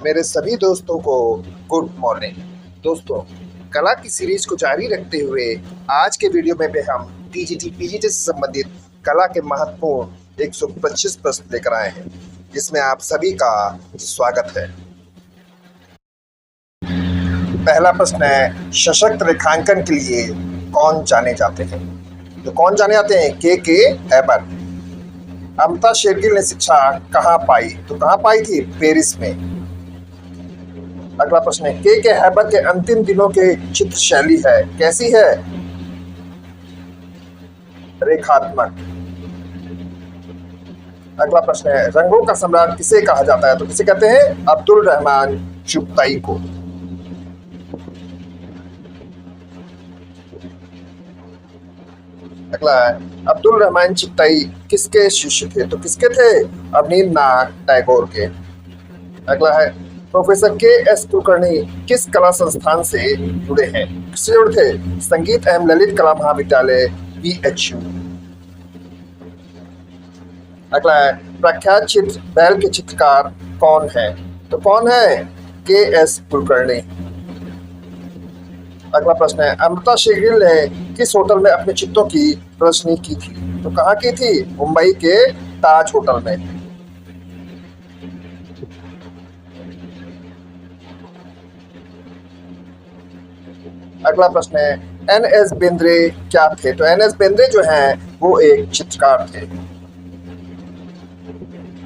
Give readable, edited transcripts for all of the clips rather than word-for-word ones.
मेरे सभी दोस्तों को गुड मॉर्निंग। दोस्तों, कला की सीरीज को जारी रखते हुए आज के वीडियो में भी हम टीजीटी पीजीटी से संबंधित कला के महत्वपूर्ण 125 प्रश्न लेकर आए हैं, जिसमें आप सभी का स्वागत है। पहला प्रश्न है, सशक्त रेखांकन के लिए कौन जाने जाते हैं? तो कौन जाने जाते हैं? के हैबर। अमृता शेरगिल ने शिक्षा कहाँ पाई? तो कहाँ पाई थी? पेरिस में। अगला प्रश्न है, के हैबर के अंतिम दिनों के चित्र शैली है, कैसी है? रेखात्मक। अगला प्रश्न है, रंगों का सम्राट किसे कहा जाता है? तो किसे कहते हैं? अब्दुल रहमान चुगताई को। अगला है, अब्दुल रहमान चुगताई किसके शिष्य थे? तो किसके थे? अवनींद्रनाथ टैगोर के। अगला है, प्रोफेसर के.एस. कुलकर्णी किस कला संस्थान से जुड़े हैं? किससे जुड़े थे? संगीत एवं ललित कला महाविद्यालय VHU। अगला है, प्रख्यात चित्र बैल के चित्रकार कौन है? तो कौन है? के.एस. कुलकर्णी। अगला प्रश्न है, अमृता शेरगिल ने किस होटल में अपने चित्रों की प्रदर्शनी की थी? तो कहाँ की थी? मुंबई के ताज होटल में। अगला प्रश्न है, NS बेंद्रे क्या थे? तो NS बेंद्रे जो हैं वो एक चित्रकार थे।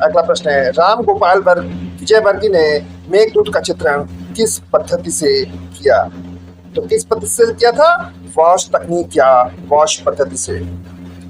अगला प्रश्न है, राम गोपाल विजयवर्गीय ने मेघदूत का चित्रण किस पद्धति से किया? तो किस पद्धति से किया था? वॉश तकनीक या वॉश पद्धति से।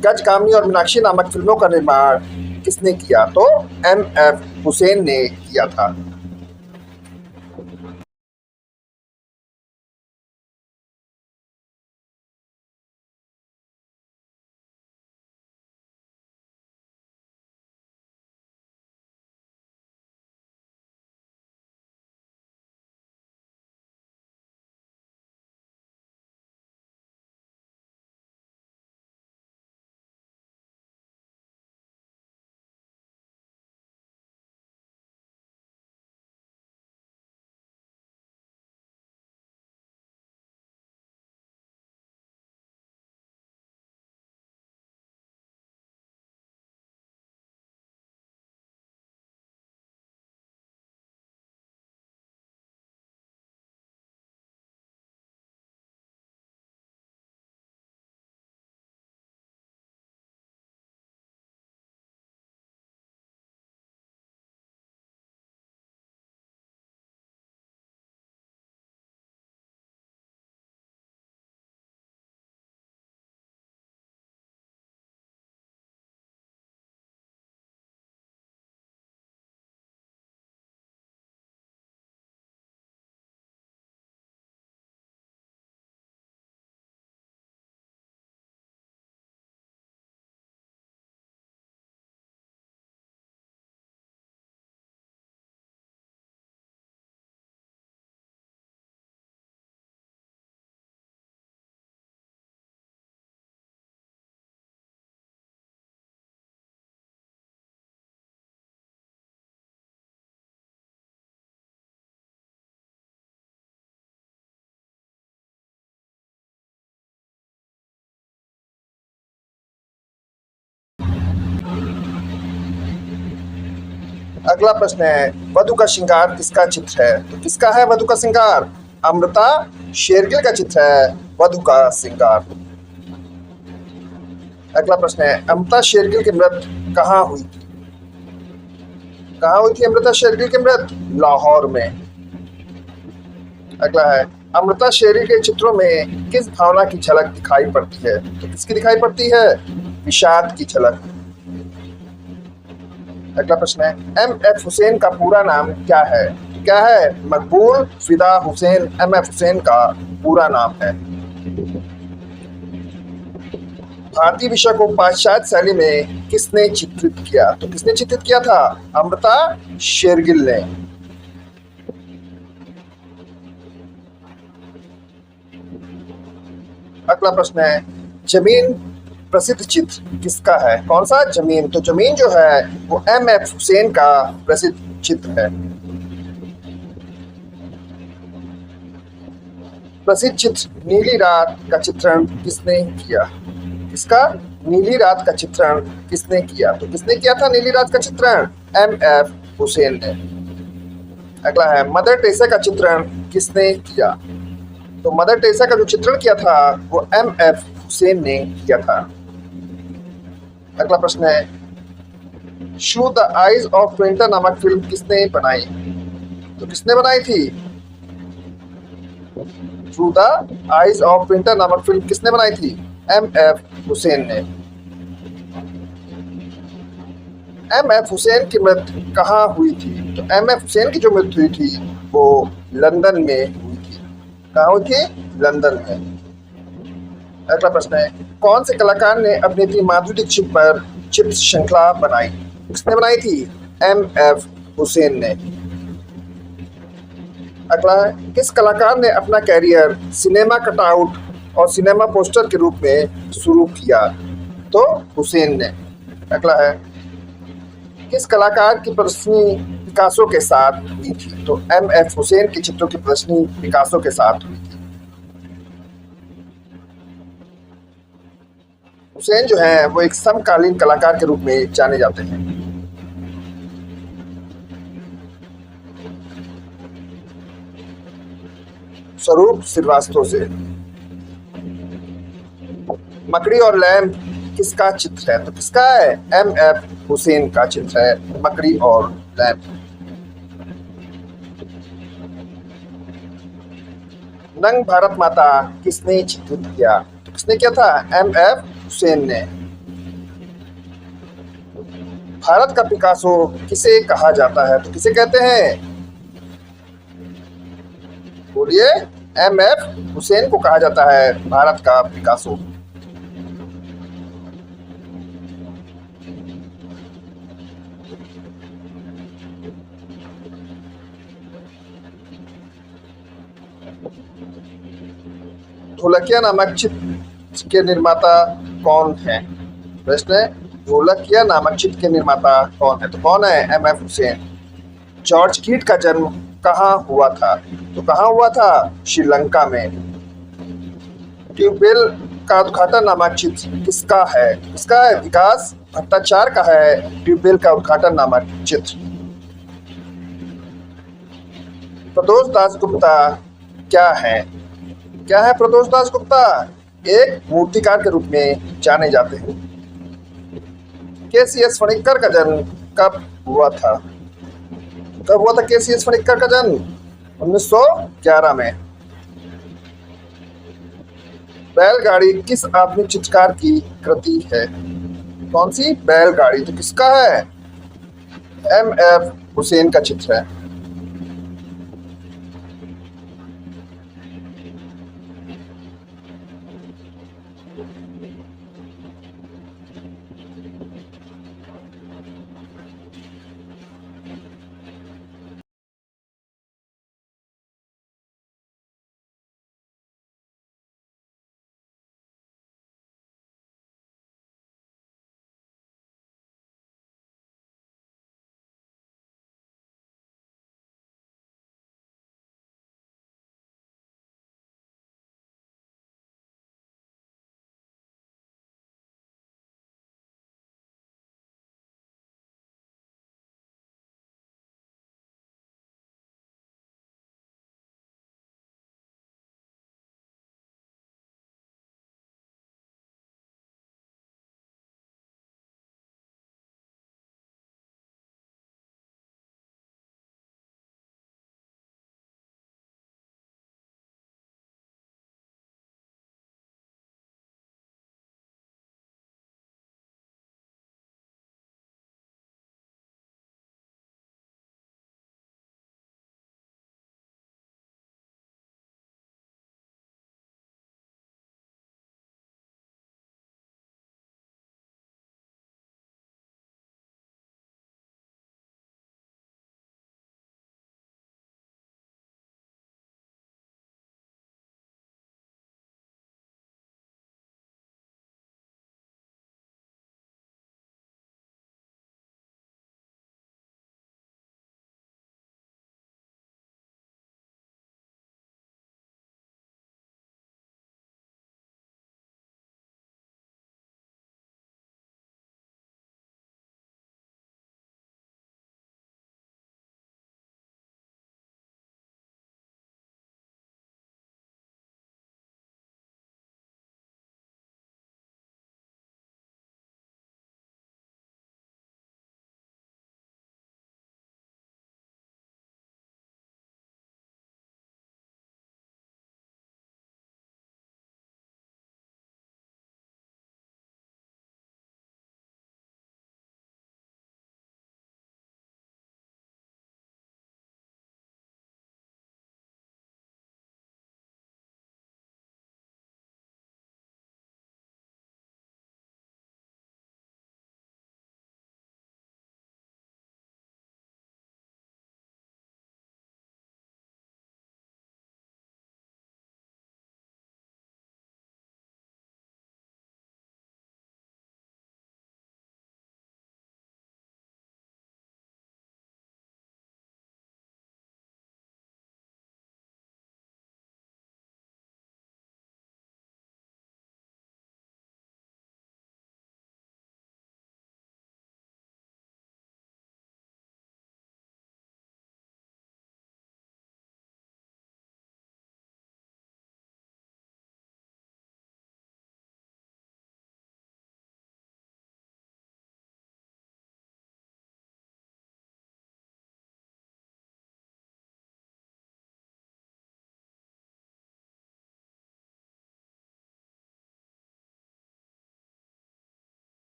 गज कामनी और मीनाक्षी नामक फिल्मों का निर्माण किसने किया? तो MF हुसैन ने किया था। अगला प्रश्न है, वधु का श्रृंगार किसका चित्र है? तो किसका है वधु का श्रृंगार? अमृता शेरगिल का चित्र है वधु का श्रृंगार। अगला प्रश्न है, अमृता शेरगिल की मृत्यु कहाँ हुई थी? कहाँ हुई थी अमृता शेरगिल की मृत्यु? लाहौर में। अगला है, अमृता शेरगिल के चित्रों में किस भावना की झलक दिखाई पड़ती है? तो किसकी दिखाई पड़ती है? विषाद की झलक। अगला प्रश्न है, MF हुसैन का पूरा नाम क्या है? क्या है? मकबूल फिदा हुसैन MF हुसैन का पूरा नाम है। भारतीय विषय को पाश्चात्य शैली में किसने चित्रित किया? तो किसने चित्रित किया था? अमृता शेरगिल ने। अगला प्रश्न है, जमीन प्रसिद्ध चित्र किसका है? कौन सा? जमीन। तो जमीन जो है वो MF हुसैन का प्रसिद्ध चित्र है। प्रसिद्ध चित्र नीली रात का चित्रण किसने किया? इसका नीली रात का चित्रण किसने किया? तो किसने किया था नीली रात का चित्रण? एम.एफ. हुसैन ने। अगला है मदर टेरेसा का चित्रण किसने किया? तो मदर टेरेसा का जो चित्रण किया था वो एम.एफ. हुसैन ने किया था। अगला प्रश्न है शू द आइज ऑफ ट्विंटर नामक फिल्म किसने बनाई? तो किसने बनाई थी? थ्रू द आइज ऑफ ट्विंटर नामक फिल्म किसने बनाई थी? एम.एफ. हुसैन ने। एम.एफ. हुसैन की मृत्यु कहाँ हुई थी? तो एम.एफ. हुसैन की जो मृत्यु हुई थी वो लंदन में हुई थी। कहाँ हुई थी? लंदन में। अगला प्रश्न है कौन से कलाकार ने अभिनेत्री माधुरी दीक्षित पर चित्र श्रृंखला बनाई? किसने बनाई थी? एम.एफ. हुसैन ने। अगला है किस कलाकार ने अपना कैरियर सिनेमा कटआउट और सिनेमा पोस्टर के रूप में शुरू किया? तो हुसैन ने। अगला है किस कलाकार की प्रदर्शनी पिकासो के साथ हुई थी? तो एम.एफ. हुसैन के चित्रों की प्रदर्शनी पिकासो के साथ हुई थी। हुसैन जो है वो एक समकालीन कलाकार के रूप में जाने जाते हैं। स्वरूप श्रीवास्तव से। मकड़ी और लैम्प किसका चित्र है? तो किसका है? एम.एफ. हुसैन का चित्र है मकड़ी और लैम्प। नंग भारत माता किसने चित्रित किया? तो किसने किया था? एम.एफ. हुसैन ने। भारत का पिकासो किसे कहा जाता है? तो किसे कहते हैं? बोलिए। एम.एफ. हुसैन को कहा जाता है भारत का पिकासो। ढोलकिया नामक चित्र के निर्माता कौन है? प्रश्न है ढोलकिया नामक चित्र के निर्माता कौन है? तो कौन है? एम.एफ. हुसैन। जॉर्ज कीट का जन्म कहाँ हुआ था? तो कहाँ हुआ था? श्रीलंका में। ट्यूबवेल का उद्घाटन नामक चित्र किसका है? किसका है? विकास भट्टाचार्य का है ट्यूबवेल का उद्घाटन नामक चित्र। प्रदोष दास गुप्ता क्या है? क्या है प्रदोष दास गुप्ता? एक मूर्तिकार के रूप में जाने जाते हैं। के.सी.एस. फणिक्कर का जन्म कब हुआ था? कब हुआ था के.सी.एस. फणिक्कर का जन्म? 1911 में। बैलगाड़ी किस आधुनिक चित्रकार की कृति है? कौन सी? बैलगाड़ी। तो किसका है? एम.एफ. हुसैन का चित्र है।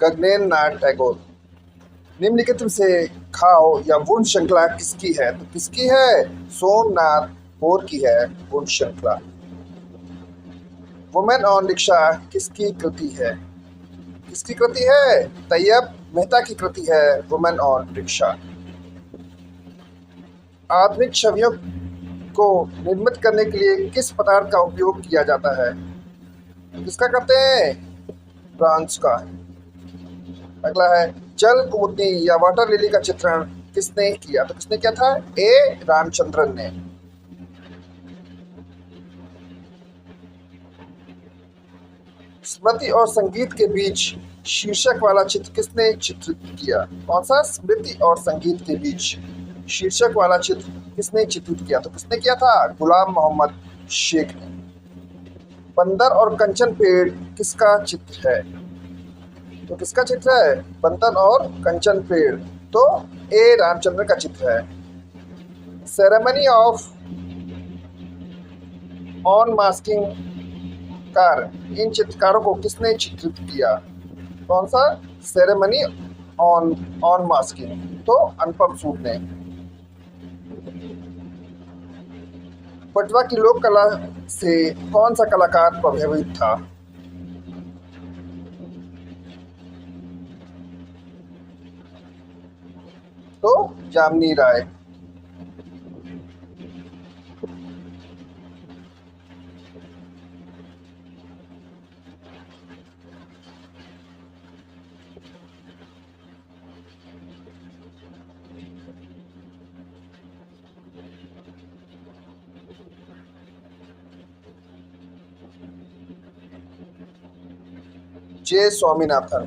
गगनेन्द्र नाथ टैगोर। निम्नलिखित में से खाओ या वुण श्रृंखला किसकी है? तो किसकी है? सोमनाथ बोर की है वुण श्रृंखला। वुमेन ऑन रिक्शा किसकी कृति है? किसकी कृति है? तैयब मेहता की कृति है वुमेन ऑन रिक्शा। आधुनिक छवियों को निर्मित करने के लिए किस पदार्थ का उपयोग किया जाता है? किसका करते हैं? ब्रॉन्ज का। अगला है जल कुमुदनी या वाटर लिली का चित्रण किसने किया? तो किसने किया था? ए रामचंद्रन ने। स्मृति और संगीत के बीच शीर्षक वाला चित्र किसने चित्रित किया? कौन सा? स्मृति और संगीत के बीच शीर्षक वाला चित्र किसने चित्रित किया? तो किसने किया था? गुलाम मोहम्मद शेख ने। बंदर और कंचन पेड़ किसका चित्र है? तो किसका चित्र है? बंदर और कंचन पेड़ तो ए रामचंद्र का चित्र है। Ceremony of on masking car, इन चित्रकारों को किसने चित्रित किया? कौन सा? सेरेमनी ऑन मास्किंग तो अनुपम सूद ने। पटवा की लोक कला से कौन सा कलाकार प्रभावित था? तो Jamini Roy. J Swaminathan.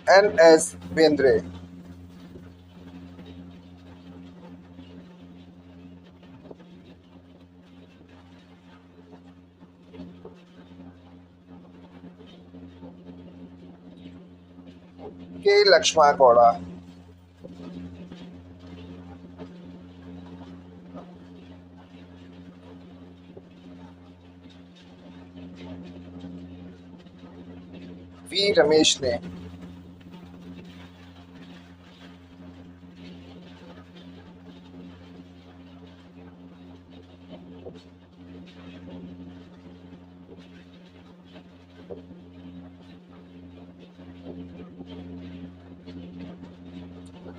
N S Bendre. K Laxman Gowda. We Ramesh ने।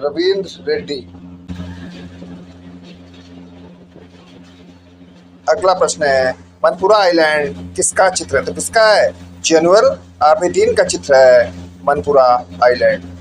रविंद्र रेड्डी। अगला प्रश्न है मनपुरा आइलैंड किसका चित्र है? तो किसका है? जनरल आबिदीन का चित्र है मनपुरा आइलैंड।